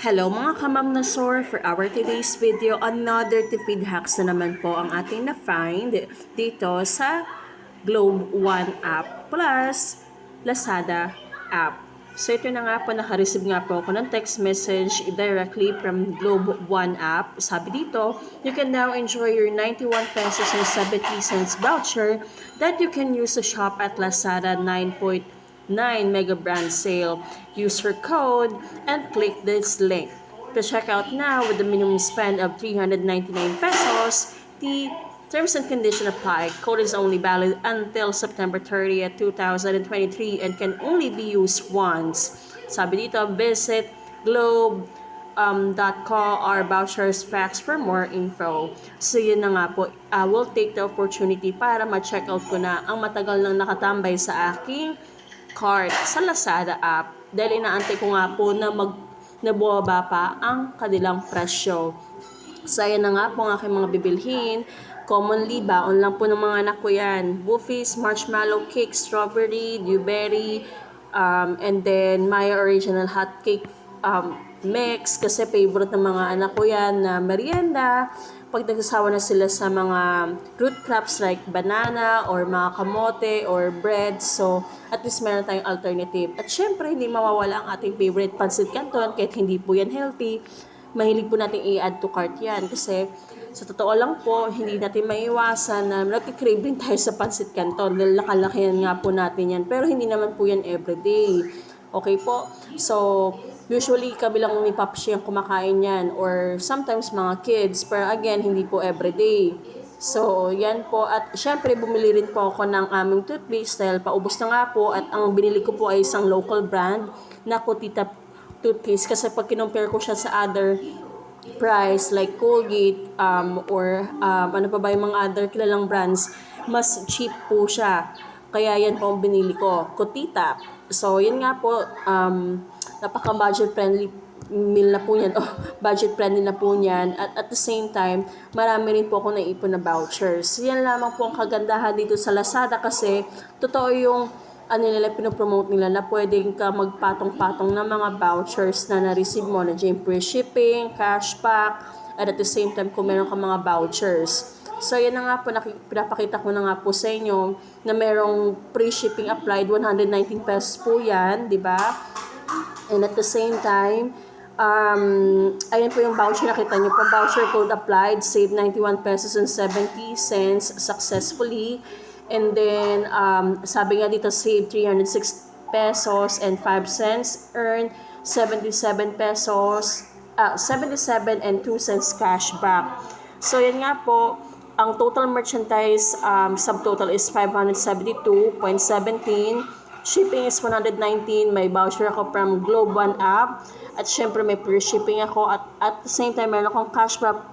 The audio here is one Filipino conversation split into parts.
Hello mga kamamnasor! For our today's video, another tipid hacks na naman po ang ating na-find dito sa Globe One app plus Lazada app. So ito na nga po, naka-receive nga po ako ng text message directly from Globe One app. Sabi dito, you can now enjoy your 91 pesos and 70 cents voucher that you can use to shop at Lazada 9.9 mega brand sale. Use your code and click this link to check out now with the minimum spend of 399 pesos. The terms and conditions apply. Code is only valid until September 30th, 2023 and can only be used once. Sabi dito, visit globe.co or vouchers facts for more info. So yun na nga po, I will take the opportunity para ma-check out ko na ang matagal nang nakatambay sa aking cart sa Lazada app dahil inaantay ko nga po na nabubaba pa ang kanilang presyo. So ayan na nga po ang aking mga bibilhin. Commonly, baon lang po ng mga anak ko yan. Buffies, marshmallow cake, strawberry, dewberry, and then my original hot cake mix kasi favorite ng mga anak ko yan na merienda pag nagsasawa na sila sa mga root crops like banana or mga kamote or bread. So, at least meron tayong alternative. At syempre, hindi mawawala ang ating favorite pancit canton kahit hindi po yan healthy. Mahilig po natin i-add to cart yan kasi sa totoo lang po, hindi natin maiwasan na nagkikrave rin tayo sa pancit canton dahil nakalakihan nga po natin yan. Pero hindi naman po yan everyday. Okay po? So, usually kami lang ni Papsi ang kumakain yan or sometimes mga kids. Pero again, hindi po everyday. So, yan po. At syempre, bumili rin po ako ng aming toothpaste dahil paubos na nga po at ang binili ko po ay isang local brand na Kutita toothpaste kasi pag kinumpare ko siya sa other price like Colgate or ano pa ba yung mga other kilalang brands, mas cheap po siya. Kaya yan po ang binili ko, Kutita. So, yun nga po, napaka-budget friendly meal na po yan, budget friendly na po yan. At the same time, marami rin po ako naipon na vouchers. Yan lamang po ang kagandahan dito sa Lazada kasi totoo yung nila, pinopromote nila na pwedeng ka magpatong-patong ng mga vouchers na na-receive mo na free shipping, cashback, at the same time kung meron ka mga vouchers. So, yan na nga po, pinapakita ko na nga po sa inyo na merong free shipping applied, 119 pesos po yan, di ba? And at the same time, ayan po yung voucher, nakita nyo po, voucher code applied, save 91 pesos and 70 cents successfully. And then, sabi nga dito, save 306 pesos and 5 cents, earn 77 pesos, 77 and 2 cents cashback. So, yan nga po, ang total merchandise subtotal is 572.17. Shipping is 119. May voucher ako from Globe One app. At syempre may free shipping ako. At the same time, meron akong cashback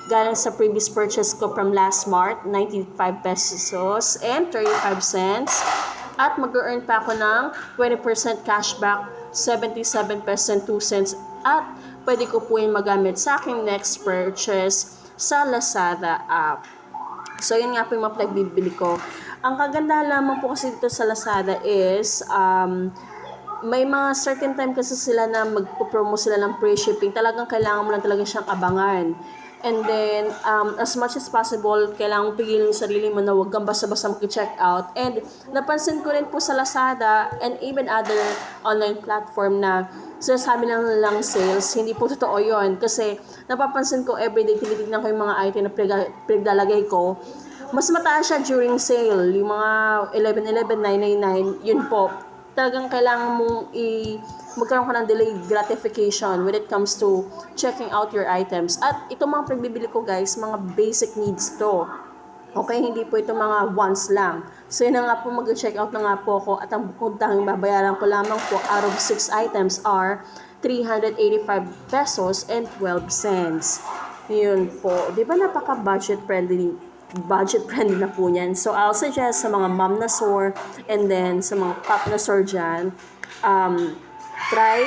galing sa previous purchase ko from last March, 95 pesos and 35 cents. At mag-earn pa ako ng 20% cashback, 77 pesos and 2 cents. At pwede ko po yung magamit sa aking next purchase sa Lazada app. So, yun nga po yung mga pinagbibili ko. Ang kaganda lamang po kasi dito sa Lazada is, may mga certain time kasi sila na magpo-promo sila ng free shipping. Talagang kailangan mo lang talaga siyang abangan. And then, as much as possible, kailangan mo pigilin yung sarili mo na huwag kang basta-basta mag-check out. And napansin ko rin po sa Lazada and even other online platform na sinasabi lang sales, hindi po totoo yun. Kasi napapansin ko everyday, tinitignan ko yung mga item na pinaglalagay ko. Mas mataas siya during sale. Yung mga 11.11, 999, yun po. Talagang kailangan mong magkaroon ka ng delayed gratification when it comes to checking out your items. At itong mga pagbibili ko guys, mga basic needs to. Okay, hindi po ito mga wants lang. So yun na nga po, mag-check out na nga po ako at ang bukod tanging babayaran ko lamang po out of 6 items are 385 pesos and 12 cents. Yun po. Di ba napaka-budget friendly na po yan. So I'll suggest sa mga mom na store and then sa mga pop na store dyan, try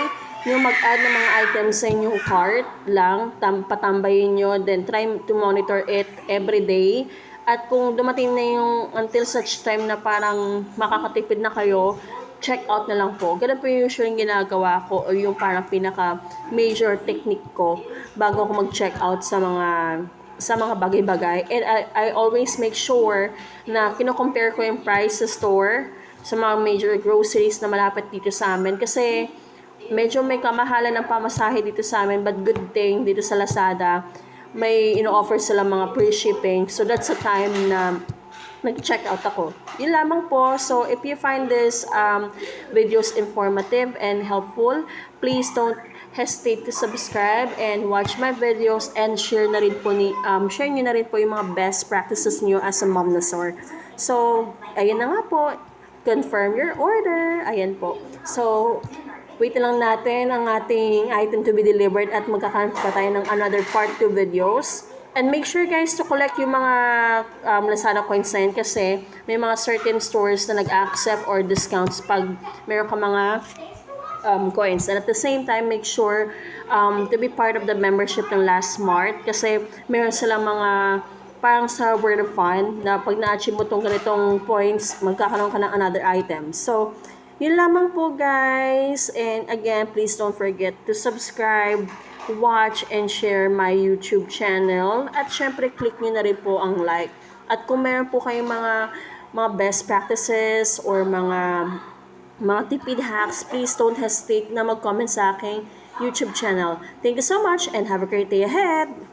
yung mag-add ng mga items sa inyong cart lang, patambayin nyo, then try to monitor it every day. At kung dumating na yung until such time na parang makakatipid na kayo, check out na lang po. Ganun po yung usually ginagawa ko o yung parang pinaka-major technique ko bago ako mag-check out sa mga bagay-bagay. And I always make sure na kino-compare ko yung price sa store sa mga major groceries na malapit dito sa amin. Kasi medyo may kamahalan ng pamasahe dito sa amin, but good thing dito sa Lazada, may ino-offer sila mga free shipping. So that's the time na nag-check out ako. Yun lamang po. So if you find this videos informative and helpful, please don't hesitate to subscribe and watch my videos, and share nyo na rin po yung mga best practices niyo as a mom na sore. So, ayun na nga po. Confirm your order. Ayan po. So, wait lang natin ang ating item to be delivered at magkakaroon pa tayo ng another part 2 videos. And make sure guys to collect yung mga Lazada coins na yun, kasi may mga certain stores na nag-accept or discounts pag meron ka mga coins. And at the same time, make sure to be part of the membership ng Last Mart, kasi meron silang mga parang sa Word of Fun na pag na-achieve mo tong ganitong points, magkakaroon ka ng another item. So, yun lamang po guys. And again, please don't forget to subscribe, watch, and share my YouTube channel. At syempre, click nyo na rin po ang like. At kung meron po kayong mga best practices or mga tipid hacks, please don't hesitate na mag-comment sa aking YouTube channel. Thank you so much and have a great day ahead!